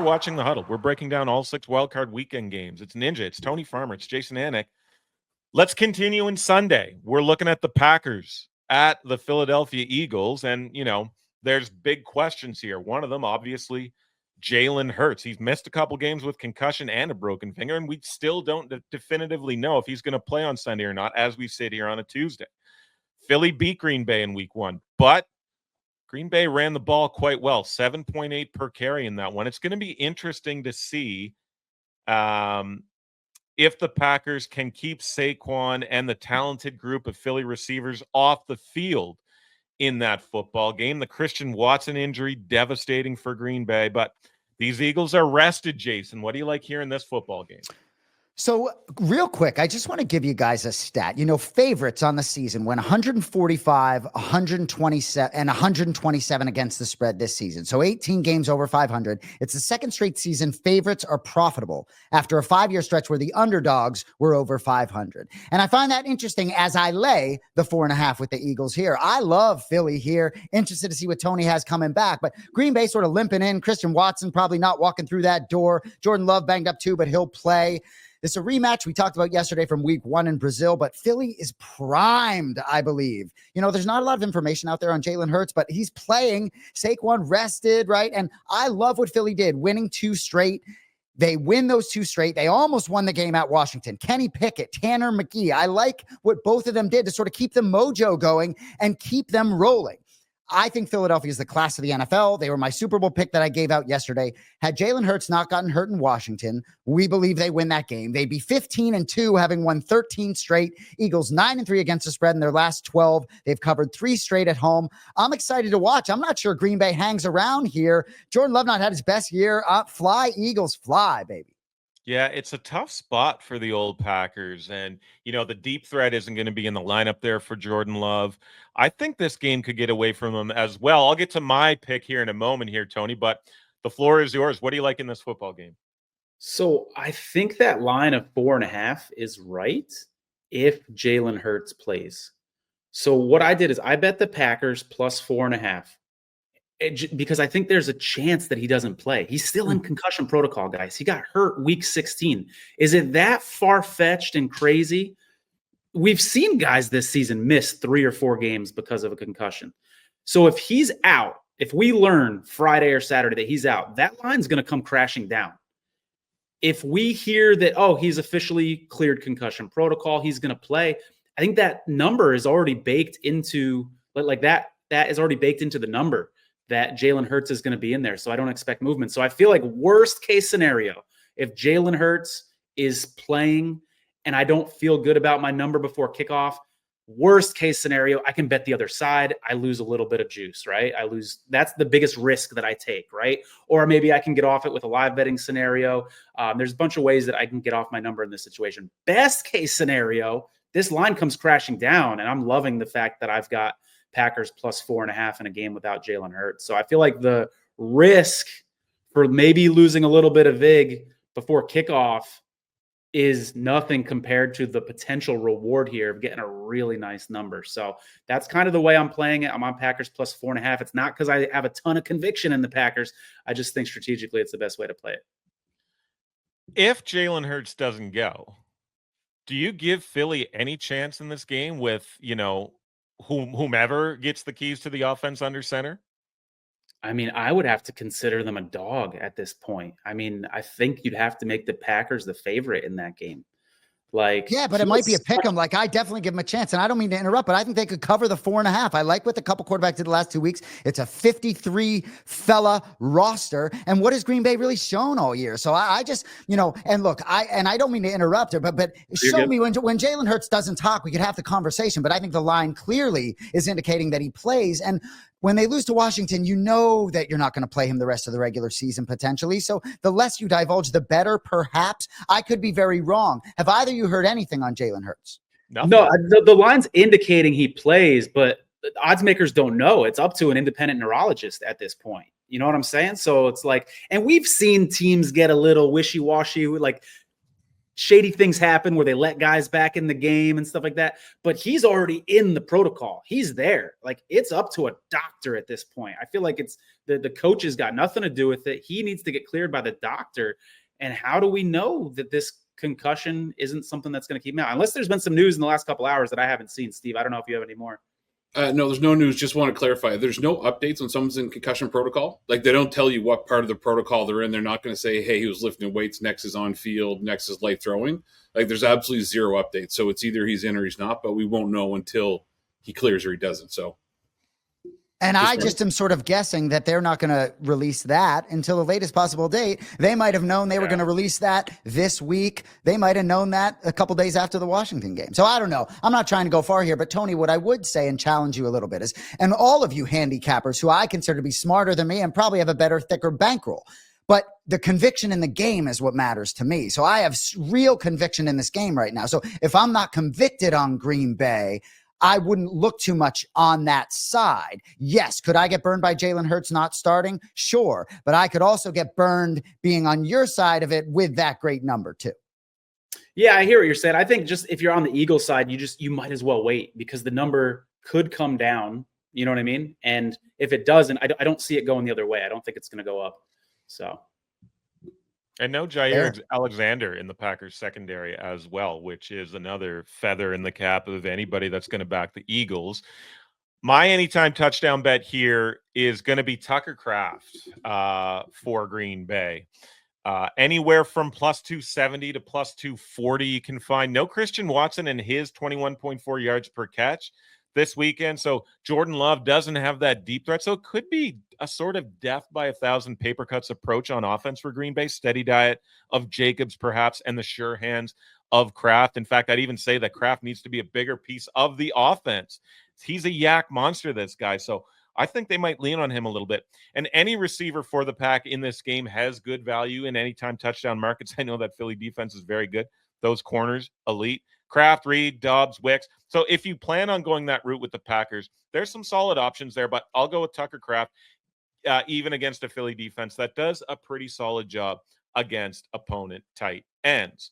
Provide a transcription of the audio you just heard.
watching The Huddle. We're breaking down all 6 wildcard weekend games. It's Ninja, it's Tony Farmer, it's Jason Anik. Let's continue in Sunday. We're looking at the Packers at the Philadelphia Eagles, and, there's big questions here. One of them, obviously, Jalen Hurts. He's missed a couple games with concussion and a broken finger, and we still don't definitively know if he's going to play on Sunday or not as we sit here on a Tuesday. Philly beat Green Bay in week 1, but Green Bay ran the ball quite well, 7.8 per carry in that one. It's going to be interesting to see if the Packers can keep Saquon and the talented group of Philly receivers off the field in that football game. The Christian Watson injury, devastating for Green Bay, but these Eagles are rested, Jason. What do you like here in this football game? So real quick, I just want to give you guys a stat. Favorites on the season went 145, 127, and 127 against the spread this season. So 18 games over 500. It's the second straight season favorites are profitable after a 5-year stretch where the underdogs were over 500. And I find that interesting as I lay the 4.5 with the Eagles here. I love Philly here. Interested to see what Tony has coming back. But Green Bay sort of limping in. Christian Watson probably not walking through that door. Jordan Love banged up too, but he'll play. It's a rematch we talked about yesterday from week 1 in Brazil, but Philly is primed, I believe. There's not a lot of information out there on Jalen Hurts, but he's playing. Saquon rested, right? And I love what Philly did, winning 2 straight. They win those 2 straight. They almost won the game at Washington. Kenny Pickett, Tanner McGee. I like what both of them did to sort of keep the mojo going and keep them rolling. I think Philadelphia is the class of the NFL. They were my Super Bowl pick that I gave out yesterday. Had Jalen Hurts not gotten hurt in Washington, we believe they win that game. They'd be 15-2, having won 13 straight. Eagles 9-3 against the spread in their last 12. They've covered 3 straight at home. I'm excited to watch. I'm not sure Green Bay hangs around here. Jordan Love not had his best year. Fly, Eagles, fly, baby. Yeah, it's a tough spot for the old Packers. And, the deep threat isn't going to be in the lineup there for Jordan Love. I think this game could get away from him as well. I'll get to my pick here in a moment here, Tony, but the floor is yours. What do you like in this football game? So I think that line of 4.5 is right if Jalen Hurts plays. So what I did is I bet the Packers plus 4.5. Because I think there's a chance that he doesn't play. He's still in concussion protocol, guys. He got hurt week 16. Is it that far-fetched and crazy? We've seen guys this season miss 3 or 4 games because of a concussion. So if he's out, if we learn Friday or Saturday that he's out, that line's going to come crashing down. If we hear that, he's officially cleared concussion protocol, he's going to play, I think that number is already baked into, that is already baked into the number that Jalen Hurts is going to be in there. So I don't expect movement. So I feel like worst case scenario, if Jalen Hurts is playing and I don't feel good about my number before kickoff, worst case scenario, I can bet the other side. I lose a little bit of juice, right? That's the biggest risk that I take, right? Or maybe I can get off it with a live betting scenario. There's a bunch of ways that I can get off my number in this situation. Best case scenario, this line comes crashing down, and I'm loving the fact that I've got Packers plus 4.5 in a game without Jalen Hurts. So I feel like the risk for maybe losing a little bit of vig before kickoff is nothing compared to the potential reward here of getting a really nice number. So that's kind of the way I'm playing it. I'm on Packers plus 4.5. It's not because I have a ton of conviction in the Packers. I just think strategically it's the best way to play it. If Jalen Hurts doesn't go, do you give Philly any chance in this game with, whomever gets the keys to the offense under center? I mean, I would have to consider them a dog at this point. I mean, I think you'd have to make the Packers the favorite in that game. Yeah, but it might be a pick 'em. I definitely give them a chance. And I don't mean to interrupt, but I think they could cover the 4.5. I like what the couple quarterbacks did the last 2 weeks. It's a 53 fella roster. And what has Green Bay really shown all year? So I just, and look, I don't mean to interrupt her, but show me when Jalen Hurts doesn't talk, we could have the conversation. But I think the line clearly is indicating that he plays. And when they lose to Washington, you know that you're not going to play him the rest of the regular season potentially. So the less you divulge, the better, perhaps. I could be very wrong. Have either of you heard anything on Jalen Hurts? No, the line's indicating he plays, but the odds makers don't know. It's up to an independent neurologist at this point. You know what I'm saying? So it's and we've seen teams get a little wishy-washy. shady things happen where they let guys back in the game and stuff like that. But he's already in the protocol. He's there. Like, it's up to a doctor at this point. I feel like it's the coach has got nothing to do with it. He needs to get cleared by the doctor. And how do we know that this concussion isn't something that's going to keep him out? Unless there's been some news in the last couple hours that I haven't seen. Steve, I don't know if you have any more. No, there's no news. Just want to clarify. There's no updates when someone's in concussion protocol. Like, they don't tell you what part of the protocol they're in. They're not going to say, hey, he was lifting weights, next is on field, next is light throwing. Like, there's absolutely zero updates. So it's either he's in or he's not, but we won't know until he clears or he doesn't. So. And I just am sort of guessing that they're not going to release that until the latest possible date. They might have known they were going to release that this week. They might have known that a couple days after the Washington game. So I don't know. I'm not trying to go far here, but Tony, what I would say and challenge you a little bit is, and all of you handicappers who I consider to be smarter than me and probably have a better, thicker bankroll, but the conviction in the game is what matters to me. So I have real conviction in this game right now. So if I'm not convicted on Green Bay, I wouldn't look too much on that side. Yes, could I get burned by Jalen Hurts not starting? Sure. But I could also get burned being on your side of it with that great number too. Yeah, I hear what you're saying. I think just if you're on the Eagles side, you might as well wait because the number could come down. You know what I mean? And if it doesn't, I don't see it going the other way. I don't think it's going to go up. So. And no Jair Alexander in the Packers secondary as well, which is another feather in the cap of anybody that's going to back the Eagles. My anytime touchdown bet here is going to be Tucker Kraft for Green Bay. Anywhere from plus 270 to plus 240 you can find. No Christian Watson and his 21.4 yards per catch this weekend. So Jordan Love doesn't have that deep threat. So it could be a sort of death by 1,000 paper cuts approach on offense for Green Bay. Steady diet of Jacobs, perhaps, and the sure hands of Kraft. In fact, I'd even say that Kraft needs to be a bigger piece of the offense. He's a yak monster, this guy. So I think they might lean on him a little bit. And any receiver for the Pack in this game has good value in anytime touchdown markets. I know that Philly defense is very good. Those corners, elite. Kraft, Reed, Dobbs, Wicks. So if you plan on going that route with the Packers, there's some solid options there, but I'll go with Tucker Kraft, even against a Philly defense that does a pretty solid job against opponent tight ends.